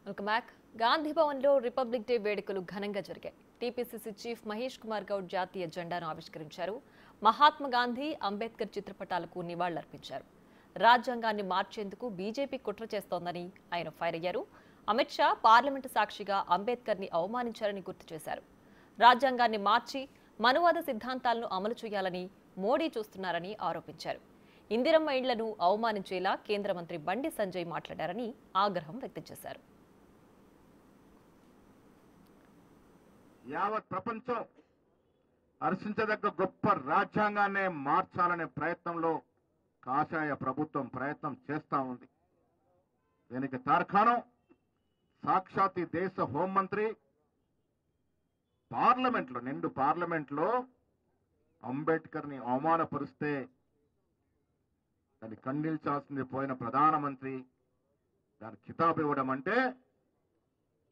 Welcome back. Gandhi భవన్లో republic day వేడుకలు ఘనంగా జరిగాయి. టీపీసీసీ చీఫ్ మహేష్ కుమార్ గౌడ్ జాతీయ జెండాను ఆవిష్కరించారు. మహాత్మా గాంధీ, అంబేద్కర్ చిత్రపటాలకు నివాళులర్పించారు. రాజ్యాంగాన్ని మార్చేందుకు బీజేపీ కుట్ర చేస్తోందని ఆయన ఫైర్ అయ్యారు. అమిత్ షా పార్లమెంటు సాక్షిగా అంబేద్కర్ని అవమానించారని గుర్తు చేశారు. రాజ్యాంగాన్ని మార్చి మనువాద సిద్ధాంతాలను అమలు చేయాలని మోడీ చూస్తున్నారని ఆరోపించారు. ఇందిరమ్మ ఇళ్లను అవమానించేలా కేంద్ర మంత్రి బండి సంజయ్ మాట్లాడారని ఆగ్రహం వ్యక్తం చేశారు. యావత్ ప్రపంచం హర్షించదగ్గ గొప్ప రాజ్యాంగాన్ని మార్చాలనే ప్రయత్నంలో కాషాయ ప్రభుత్వం ప్రయత్నం చేస్తా ఉంది. దీనికి తార్కాణం సాక్షాత్ దేశ హోంమంత్రి నిండు పార్లమెంట్లో అంబేద్కర్ ని అవమానపరిస్తే దాన్ని ఖండించాల్సింది పోయిన ప్రధానమంత్రి దాని కితాబు ఇవ్వడం అంటే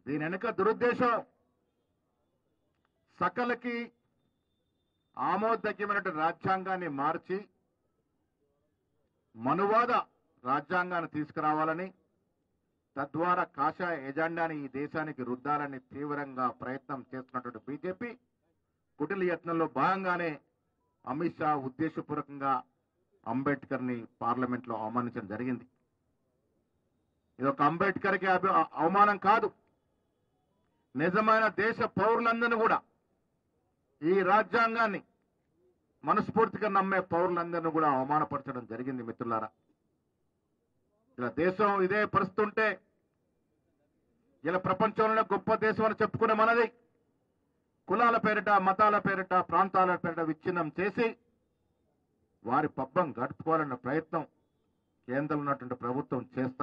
దీని వెనుక దురుద్దేశం సకలకి ఆమోదయోగ్యమైన రాజ్యాంగాన్ని మార్చి మనువాద రాజ్యాంగాన్ని తీసుకురావాలని తద్వారా కాషాయ ఎజెండాని ఈ దేశానికి రుద్దాలని తీవ్రంగా ప్రయత్నం చేస్తున్నటువంటి బీజేపీ కుటిల యత్నంలో భాగంగానే అమిత్ షా ఉద్దేశపూర్వకంగా అంబేద్కర్ ని పార్లమెంట్ లో అవమానించడం జరిగింది. ఇది ఒక అంబేద్కర్ కి అవమానం కాదు, నిజమైన దేశ పౌరులందరినీ కూడా ఈ రాజ్యాంగాన్ని మనస్ఫూర్తిగా నమ్మే పౌరులందరినీ కూడా అవమానపరచడం జరిగింది. మిత్రులారా, ఇలా దేశం ఇదే పరిస్థితి ఉంటే ఇలా ప్రపంచంలో గొప్ప దేశం అని చెప్పుకునే మనది కులాల పేరిట, మతాల పేరిట, ప్రాంతాల పేరిట విచ్ఛిన్నం చేసి వారి పబ్బం గడుపుకోవాలన్న ప్రయత్నం కేంద్రంలో ఉన్నటువంటి ప్రభుత్వం చేస్తారు.